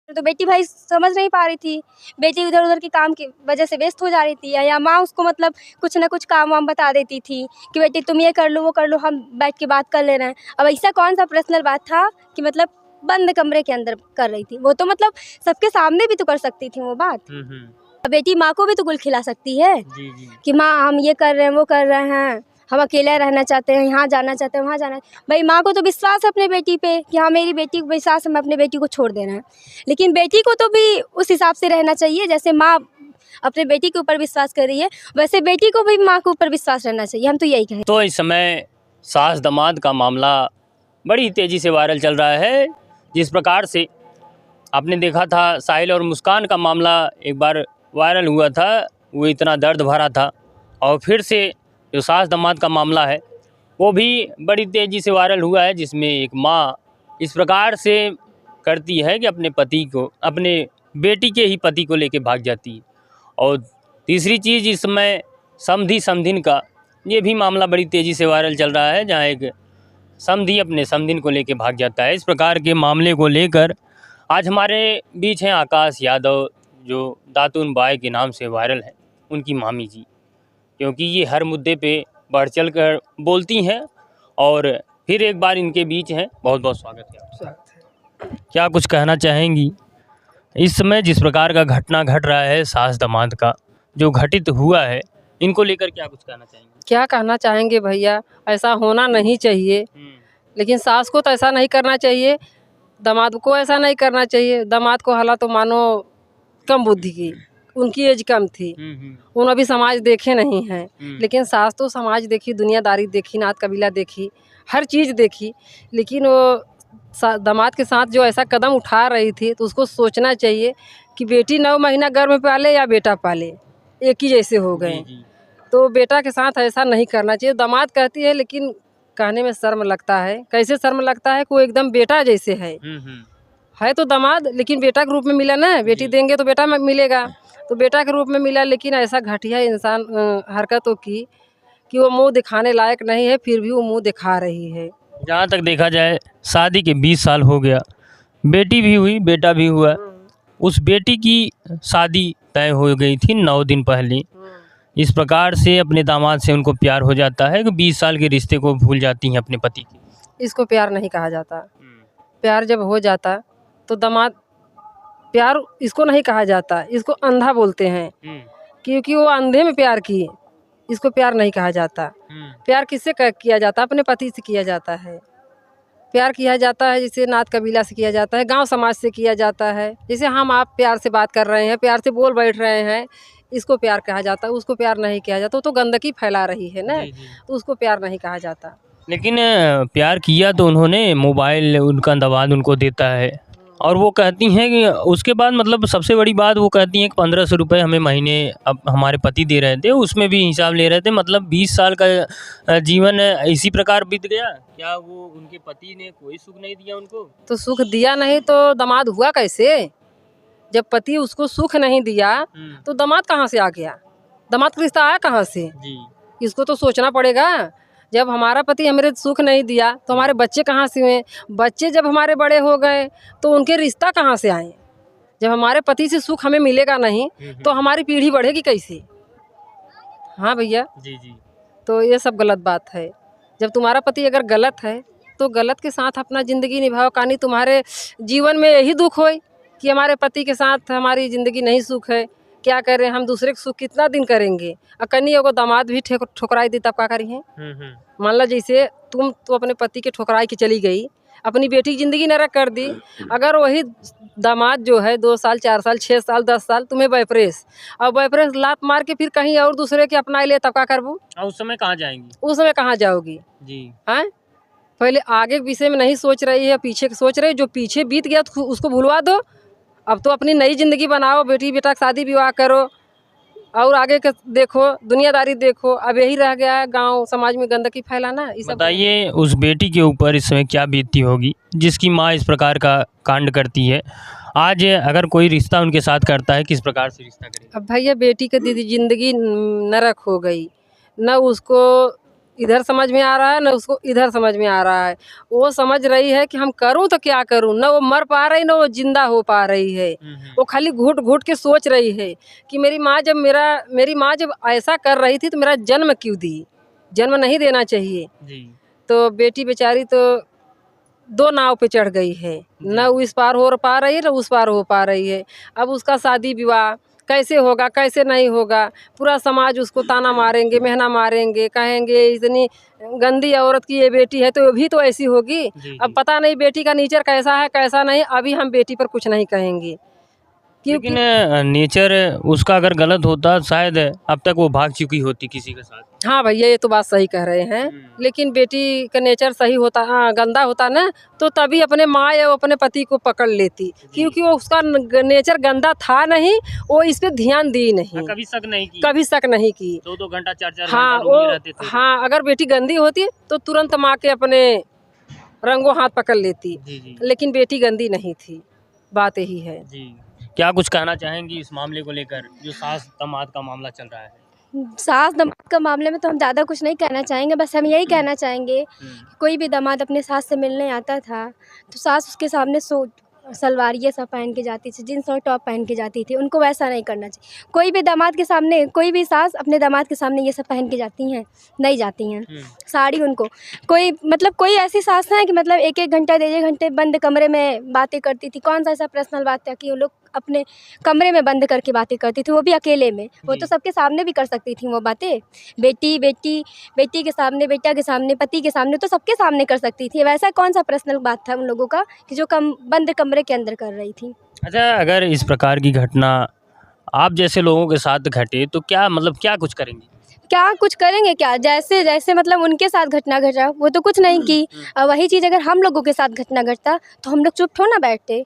तो बेटी भाई समझ नहीं पा रही थी। बेटी इधर-उधर के काम की वजह से व्यस्त हो जा रही थी या माँ उसको मतलब कुछ ना कुछ काम-वाम बता देती थी कि बेटी तुम ये कर लो, वो कर लो, हम बैठ के बात कर ले रहे हैं। अब ऐसा कौन-सा पर्सनल बात था कि मतलब बंद कमरे के अंदर कर रही थी। वो तो मतलब सबके सामने भी तो कर सकती थी वो बात। बेटी माँ को भी तो गुल खिला सकती है कि माँ हम ये कर रहे हैं, वो कर रहे हैं, हम अकेले रहना चाहते हैं, यहाँ जाना चाहते हैं, वहाँ जाना। भाई माँ को तो विश्वास है अपने बेटी पे कि हाँ मेरी बेटी को विश्वास है, मैं अपने बेटी को छोड़ दे रहे हैं। लेकिन बेटी को तो भी उस हिसाब से रहना चाहिए, जैसे माँ अपने बेटी के ऊपर विश्वास कर रही है वैसे बेटी को भी माँ के ऊपर विश्वास रहना चाहिए। हम तो यही कहें। तो इस समय सास दामाद का मामला बड़ी तेज़ी से वायरल चल रहा है। जिस प्रकार से आपने देखा था साहिल और मुस्कान का मामला एक बार वायरल हुआ था, वो इतना दर्द भरा था, और फिर से जो सास दामाद का मामला है वो भी बड़ी तेज़ी से वायरल हुआ है, जिसमें एक माँ इस प्रकार से करती है कि अपने पति को, अपने बेटी के ही पति को लेके भाग जाती है। और तीसरी चीज़ इस समय समधी समधिन का ये भी मामला बड़ी तेज़ी से वायरल चल रहा है, जहाँ एक समधी अपने समधिन को लेके भाग जाता है। इस प्रकार के मामले को लेकर आज हमारे बीच हैं आकाश यादव, जो दातून बाई के नाम से वायरल है, उनकी मामी जी, क्योंकि ये हर मुद्दे पे बढ़ चढ़ कर बोलती हैं। और फिर एक बार इनके बीच हैं। बहुत बहुत स्वागत है आपका। क्या कुछ कहना चाहेंगी इस समय जिस प्रकार का घटना घट रहा है, सास दामाद का जो घटित हुआ है, इनको लेकर क्या कुछ कहना चाहेंगे? क्या कहना चाहेंगे भैया, ऐसा होना नहीं चाहिए। लेकिन सास को तो ऐसा नहीं करना चाहिए, दामाद को ऐसा नहीं करना चाहिए। दामाद को हालात तो मानो कम बुद्धि की, उनकी एज कम थी, उन्होंने अभी समाज देखे नहीं हैं। लेकिन सास तो समाज देखी, दुनियादारी देखी, नात कबीला देखी, हर चीज़ देखी। लेकिन वो दामाद के साथ जो ऐसा कदम उठा रही थी तो उसको सोचना चाहिए कि बेटी 9 महीना गर्भ में पाले या बेटा पाले, एक ही जैसे हो गए। तो बेटा के साथ ऐसा नहीं करना चाहिए। दामाद कहती है लेकिन कहने में शर्म लगता है। कैसे शर्म लगता है कि वो एकदम बेटा जैसे है तो दामाद, लेकिन बेटा के रूप में मिला ना। बेटी देंगे तो बेटा मिलेगा, तो बेटा के रूप में मिला। लेकिन ऐसा घटिया इंसान हरकतों की कि वो मुंह दिखाने लायक नहीं है, फिर भी वो मुंह दिखा रही है। जहाँ तक देखा जाए शादी के 20 साल हो गया, बेटी भी हुई, बेटा भी हुआ। उस बेटी की शादी तय हो गई थी 9 दिन पहले। इस प्रकार से अपने दामाद से उनको प्यार हो जाता है कि 20 साल के रिश्ते को भूल जाती हैं अपने पति की। इसको प्यार नहीं कहा जाता। प्यार जब हो जाता तो दामाद, प्यार इसको नहीं कहा जाता, इसको अंधा बोलते हैं, क्योंकि वो अंधे में प्यार की। इसको प्यार नहीं कहा जाता। प्यार किससे किया जाता? अपने पति से किया जाता है। प्यार किया जाता है जैसे नात कबीला से किया जाता है, गांव समाज से किया जाता है। जैसे हम आप प्यार से बात कर रहे हैं, प्यार से बोल बैठ रहे हैं, इसको प्यार कहा जाता है। उसको प्यार नहीं किया जाता। वो तो गंदगी फैला रही है ना, तो उसको प्यार नहीं कहा जाता। लेकिन प्यार किया तो उन्होंने, मोबाइल उनका दामाद उनको देता है, और वो कहती हैं कि उसके बाद मतलब सबसे बड़ी बात वो कहती हैं कि 1500 रुपये हमें महीने अब हमारे पति दे रहे थे, उसमें भी हिसाब ले रहे थे। मतलब 20 साल का जीवन इसी प्रकार बीत गया। क्या वो उनके पति ने कोई सुख नहीं दिया उनको? तो सुख दिया नहीं तो दामाद हुआ कैसे? जब पति उसको सुख नहीं दिया तो दामाद कहाँ से आ गया? दामाद का रिश्ता आया कहाँ से? इसको तो सोचना पड़ेगा। जब हमारा पति हमें सुख नहीं दिया तो हमारे बच्चे कहाँ से हुए? बच्चे जब हमारे बड़े हो गए तो उनके रिश्ता कहाँ से आए? जब हमारे पति से सुख हमें मिलेगा नहीं तो हमारी पीढ़ी बढ़ेगी कैसे? हाँ भैया जी जी। तो ये सब गलत बात है। जब तुम्हारा पति अगर गलत है तो गलत के साथ अपना ज़िंदगी निभाओ। कहानी तुम्हारे जीवन में यही दुख हो कि हमारे पति के साथ हमारी ज़िंदगी नहीं सुख है, क्या करें हम? दूसरे के सुख कितना दिन करेंगे? कन्नी अगर दामाद भी ठुकराई दी तब क्या करिए? मान लो जैसे तुम तो अपने पति के ठुकराई के चली गई, अपनी बेटी की ज़िंदगी नरक कर दी। अगर वही दामाद जो है 2 साल 4 साल 6 साल 10 साल तुम्हें बैप्रेस और बैप्रेस लात मार के फिर कहीं और दूसरे के अपना ले, तब क्या करबू? उस समय कहाँ जाएंगी? उस समय कहाँ जाओगी जी। हैं? पहले आगे के विषय में नहीं सोच रही है, पीछे के सोच रही है। जो पीछे बीत गया तो उसको भुलवा दो। अब तो अपनी नई ज़िंदगी बनाओ, बेटी बेटा का शादी विवाह करो और आगे का देखो, दुनियादारी देखो। अब यही रह गया है गांव समाज में गंदगी फैलाना। बताइए उस बेटी के ऊपर इस समय क्या बीतती होगी जिसकी माँ इस प्रकार का कांड करती है। आज अगर कोई रिश्ता उनके साथ करता है, किस प्रकार से रिश्ता करेगा? अब भैया बेटी की दीदी ज़िंदगी नरक हो गई। न उसको इधर समझ में आ रहा है, न उसको इधर समझ में आ रहा है। वो समझ रही है कि हम करूं तो क्या करूं, न वो मर पा रही न वो जिंदा हो पा रही है। वो खाली घुट घुट के सोच रही है कि मेरी माँ जब ऐसा कर रही थी तो मेरा जन्म क्यों दी, जन्म नहीं देना चाहिए। तो बेटी बेचारी तो दो नाव पे चढ़ गई है, न उस पार हो पा रही है न उस पार हो पा रही है। अब उसका शादी विवाह कैसे होगा, कैसे नहीं होगा, पूरा समाज उसको ताना मारेंगे, मेहना मारेंगे, कहेंगे इतनी गंदी औरत की ये बेटी है तो भी तो ऐसी होगी। अब पता नहीं बेटी का नेचर कैसा है कैसा नहीं, अभी हम बेटी पर कुछ नहीं कहेंगे क्योंकि लेकिन नेचर उसका अगर गलत होता शायद अब तक वो भाग चुकी होती किसी के साथ। हाँ भैया ये तो बात सही कह रहे हैं, लेकिन बेटी का नेचर सही होता, गंदा होता ना तो तभी अपने माँ या अपने पति को पकड़ लेती, क्योंकि वो उसका नेचर गंदा था नहीं, वो इस पे ध्यान दी नहीं, कभी शक नहीं की, कभी शक नहीं की। 2-2 घंटा 4-4 हाँ घंटा रूम में रहते थे। हाँ, अगर बेटी गंदी होती तो तुरंत माँ के अपने रंगों हाथ पकड़ लेती, लेकिन बेटी गंदी नहीं थी, बात यही है। जी, क्या कुछ कहना चाहेंगी इस मामले को लेकर जो सास दामाद का मामला चल रहा है? सास दामाद का मामले में तो हम ज़्यादा कुछ नहीं कहना चाहेंगे, बस हम यही कहना चाहेंगे कि कोई भी दामाद अपने सास से मिलने आता था तो सास उसके सामने सूट सलवार ये सब पहन के जाती थी, जीन्स और टॉप पहन के जाती थी। उनको वैसा नहीं करना चाहिए। कोई भी दामाद के सामने, कोई भी सास अपने दामाद के सामने ये सब पहन के जाती हैं, नहीं जाती हैं। साड़ी उनको कोई ऐसी सास है कि मतलब 1-1 घंटा 1-1 घंटे बंद कमरे में बातें करती थी। कौन सा ऐसा पर्सनल बात है कि वो लोग अपने कमरे में बंद करके बातें करती थी, वो भी अकेले में। वो तो सबके सामने भी कर सकती थी वो बातें, बेटी के सामने, बेटा के सामने, पति के सामने, तो सबके सामने कर सकती थी। वैसा कौन सा पर्सनल बात था उन लोगों का कि जो बंद कमरे के अंदर कर रही थी। अच्छा, अगर इस प्रकार की घटना आप जैसे लोगों के साथ घटे तो क्या कुछ करेंगी? क्या कुछ करेंगे क्या, जैसे मतलब उनके साथ घटना घटा वो तो कुछ नहीं की। वही चीज़ अगर हम लोगों के साथ घटना घटता तो हम लोग चुप थोड़ा ना बैठते,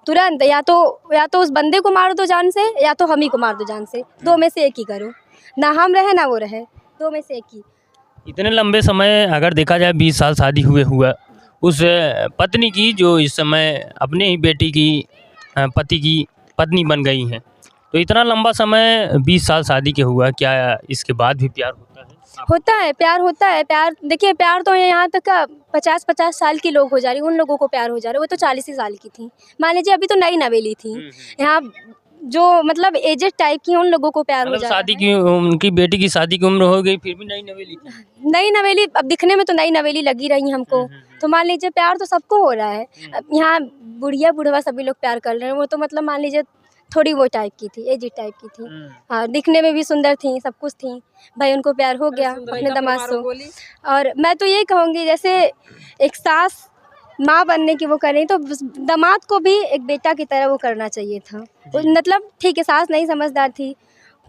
तुरंत या तो उस बंदे को मार दो जान से या तो हम ही को मार दो जान से, 2 में से एक ही करो, ना हम रहे ना वो रहे, 2 में से एक ही। इतने लंबे समय अगर देखा जाए 20 साल शादी हुआ उस पत्नी की जो इस समय अपने ही बेटी की पति की पत्नी बन गई हैं, तो इतना लंबा समय 20 साल शादी के हुआ, क्या इसके बाद भी प्यार होता है? होता है, प्यार होता है। प्यार देखिए, प्यार तो यहाँ तक का 50-50 साल की लोग हो जा रही, उन लोगों को प्यार हो जा रहा है। वो तो 40 ही साल की थी, मान लीजिए अभी तो नई नवेली थी। यहाँ जो मतलब एजेड टाइप की उन लोगों को प्यार हो जा रहा है। शादी की उनकी बेटी की शादी की उम्र हो गई फिर भी नई नवेली थी। नई नवेली अब दिखने में तो नई नवेली लगी रही हमको, तो मान लीजिए प्यार तो सबको हो रहा है। अब यहाँ बुढ़िया बुढ़वा सभी लोग प्यार कर रहे हैं, वो तो मतलब मान लीजिए थोड़ी वो टाइप की थी, एजेड टाइप की थी। हाँ, दिखने में भी सुंदर थी, सब कुछ थी, भाई उनको प्यार हो गया अपने दामाद से। और मैं तो ये कहूँगी जैसे एक सास माँ बनने की वो करें तो दामाद को भी एक बेटा की तरह वो करना चाहिए था। मतलब ठीक है, सास नहीं समझदार थी,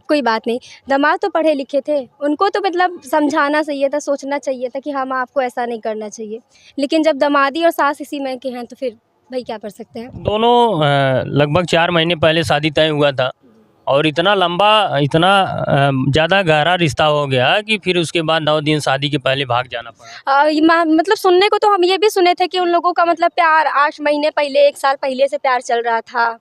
कोई बात नहीं, दामाद तो पढ़े लिखे थे, उनको तो मतलब समझाना चाहिए था, सोचना चाहिए था कि हाँ माँ आपको ऐसा नहीं करना चाहिए। लेकिन जब दामादी और सास इसी में के हैं तो फिर भाई क्या कर सकते हैं। दोनों लगभग 4 महीने पहले शादी तय हुआ था और इतना लंबा, इतना ज़्यादा गहरा रिश्ता हो गया कि फिर उसके बाद 9 दिन शादी के पहले भाग जाना पड़ा। मतलब सुनने को तो हम ये भी सुने थे कि उन लोगों का मतलब प्यार 8 महीने पहले, 1 साल पहले से प्यार चल रहा था।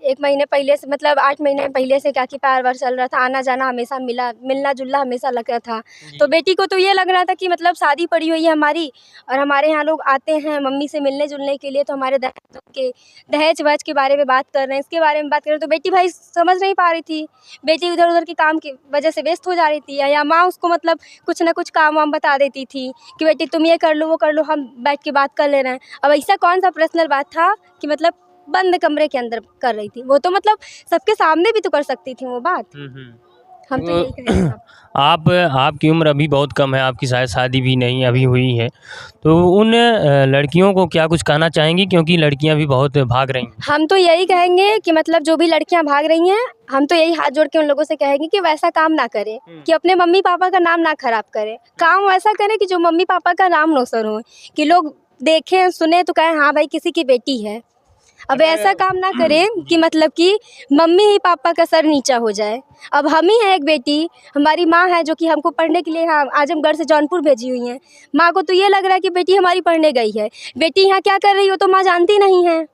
1 महीने पहले से मतलब 8 महीने पहले से क्या कि प्यार वार चल रहा था, आना जाना हमेशा मिलना जुलना हमेशा लगा था। तो बेटी को तो ये लग रहा था कि मतलब शादी पड़ी हुई है हमारी और हमारे यहाँ लोग आते हैं मम्मी से मिलने जुलने के लिए, तो हमारे दहेज वहेज के बारे में बात कर रहे हैं, इसके बारे में बात कर रहे हैं। तो बेटी भाई समझ नहीं पा रही थी, बेटी इधर उधर के काम की वजह से व्यस्त हो जा रही थी, या माँ उसको मतलब कुछ ना कुछ काम वाम बता देती थी कि बेटी तुम ये कर लो वो कर लो, हम बैठ के बात कर ले रहे हैं। अब ऐसा कौन सा पर्सनल बात था कि मतलब बंद कमरे के अंदर कर रही थी, वो तो मतलब सबके सामने भी तो कर सकती थी वो बात। हम तो यही कहेंगे। आपकी उम्र अभी बहुत कम है, आपकी शायद शादी भी नहीं अभी हुई है, तो उन लड़कियों को क्या कुछ कहना चाहेंगी, क्योंकि लड़कियां भी बहुत भाग रही हैं? हम तो यही कहेंगे कि मतलब जो भी लड़कियां भाग रही हैं, हम तो यही हाथ जोड़ के उन लोगों से कहेंगे कि वैसा काम ना करें, कि अपने मम्मी पापा का नाम ना खराब करें। काम वैसा करें कि जो मम्मी पापा का नाम रोशन हो, कि लोग देखें सुने तो कहें हाँ भाई किसी की बेटी है। अब ऐसा काम ना करें कि मतलब कि मम्मी ही पापा का सर नीचा हो जाए। अब हम ही हैं एक बेटी, हमारी माँ है जो कि हमको पढ़ने के लिए यहाँ आजमगढ़ से जौनपुर भेजी हुई हैं। माँ को तो ये लग रहा है कि बेटी हमारी पढ़ने गई है, बेटी यहाँ क्या कर रही हो तो माँ जानती नहीं है।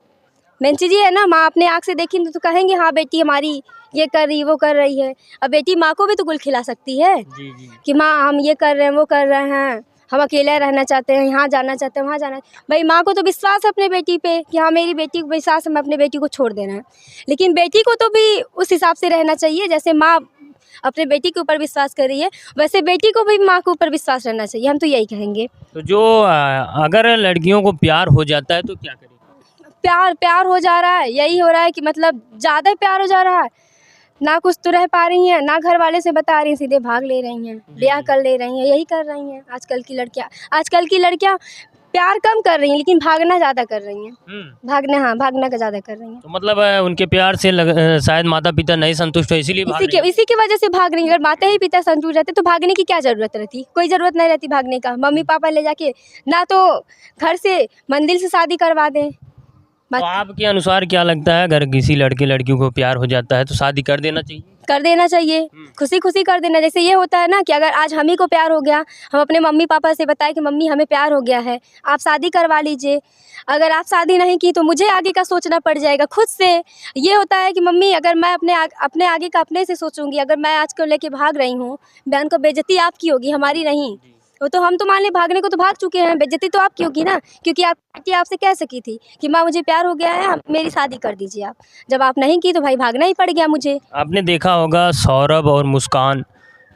मेन चीज़ ये है ना, माँ अपने आँख से देखी तो कहेंगे हाँ बेटी हमारी ये कर रही वो कर रही है। अब बेटी माँ को भी तो गुल खिला सकती है जी जी। कि माँ हम ये कर रहे हैं वो कर रहे हैं, हम अकेले रहना चाहते हैं, यहाँ जाना चाहते हैं वहाँ जाना। भाई माँ को तो विश्वास है अपने बेटी पे कि हाँ मेरी बेटी को विश्वास है, मैं अपने बेटी को छोड़ देना है। लेकिन बेटी को तो भी उस हिसाब से रहना चाहिए, जैसे माँ अपने बेटी के ऊपर विश्वास कर रही है वैसे बेटी को भी माँ के ऊपर विश्वास रहना चाहिए। हम तो यही कहेंगे। तो जो अगर लड़कियों को प्यार हो जाता है तो क्या करें? प्यार हो जा रहा है, यही हो रहा है कि मतलब ज़्यादा प्यार हो जा रहा है, ना कुछ तो रह पा रही हैं, ना घर वाले से बता रही हैं, सीधे भाग ले रही हैं, ब्याह कर ले रही हैं, यही कर रही हैं आजकल की लड़कियां प्यार कम कर रही हैं लेकिन भागना ज़्यादा कर रही हैं। भागना का ज़्यादा कर रही हैं। तो मतलब उनके प्यार से शायद माता पिता नहीं संतुष्ट हो, इसीलिए भाग रही हैं। इसी की वजह से भाग रही हैं। अगर माता ही पिता संतुष्ट रहते तो भागने की क्या ज़रूरत रहती? कोई ज़रूरत नहीं रहती भागने का। मम्मी पापा ले जाके ना तो घर से मंदिर से शादी करवा दें। तो आपके अनुसार क्या लगता है, अगर किसी लड़के लड़कियों को प्यार हो जाता है तो शादी कर देना चाहिए? कर देना चाहिए, खुशी खुशी कर देना। जैसे ये होता है ना कि अगर आज हम ही को प्यार हो गया, हम अपने मम्मी पापा से बताएं कि मम्मी हमें प्यार हो गया है, आप शादी करवा लीजिए। अगर आप शादी नहीं की तो मुझे आगे का सोचना पड़ जाएगा खुद से। ये होता है कि मम्मी अगर मैं अपने आगे का अपने से सोचूंगी, अगर मैं आज को लेके भाग रही हूँ, बहन को बेइज्जती आपकी होगी, हमारी नहीं। वो तो हम तो मान लें भागने को तो भाग चुके हैं, बेइज्जती तो आपकी होगी ना, क्योंकि बेटी आपसे कह सकी थी कि माँ मुझे प्यार हो गया है, मेरी शादी कर दीजिए आप। जब आप नहीं की तो भाई भागना ही पड़ गया मुझे। आपने देखा होगा सौरभ और मुस्कान,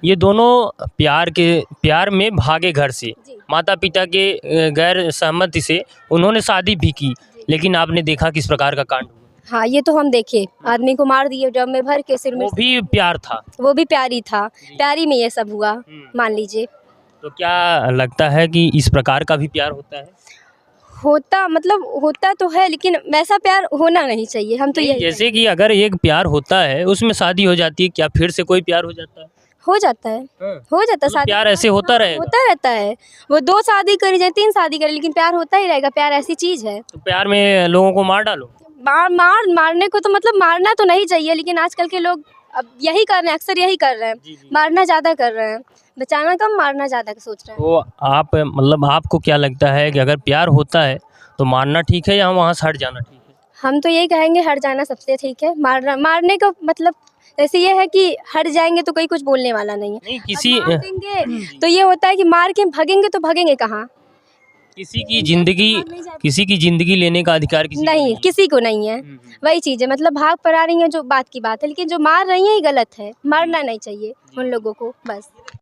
ये दोनों प्यार में भागे घर से, माता पिता के गैर सहमति से उन्होंने शादी भी की, लेकिन आपने देखा किस प्रकार का कांड हुआ। हाँ ये तो हम देखे, आदमी को मार दिए ड्रम में भर के, सिर में। वो भी प्यार था, वो भी प्यारी था, प्यारी में ये सब हुआ, मान लीजिए। तो क्या लगता है कि इस प्रकार का भी प्यार होता है? होता तो है, लेकिन वैसा प्यार होना नहीं चाहिए। हम तो नहीं, यही जैसे कि अगर एक प्यार होता है उसमें शादी हो जाती है, क्या फिर से कोई प्यार हो जाता है? हो जाता है, हो जाता है मतलब शादी। प्यार ऐसे होता रहेगा? होता रहता है। वो 2 शादी करी जाए 3 शादी करे, लेकिन प्यार होता ही रहेगा। प्यार ऐसी चीज है। तो प्यार में लोगों को मार डालो। मारने को तो मतलब मारना तो नहीं चाहिए, लेकिन आजकल के लोग अब यही कर रहे हैं, अक्सर यही कर रहे हैं। मारना ज़्यादा कर रहे हैं, बचाना कम, मारना ज़्यादा सोच रहे हैं। तो आप मतलब आपको क्या लगता है कि अगर प्यार होता है तो मारना ठीक है या वहाँ से हट जाना ठीक है? हम तो यही कहेंगे हट जाना सबसे ठीक है। मारने का मतलब जैसे ये है कि हट जाएंगे तो कोई कुछ बोलने वाला नहीं है। नहीं, अब मार देंगे तो ये होता है कि मार के भागेंगे तो भागेंगे कहाँ? किसी की जिंदगी लेने का अधिकार नहीं, किसी को नहीं है। वही चीज़ है, मतलब भाग पड़ा रही है जो बात की बात है, लेकिन जो मार रही है ये गलत है। मारना नहीं चाहिए उन लोगों को, बस।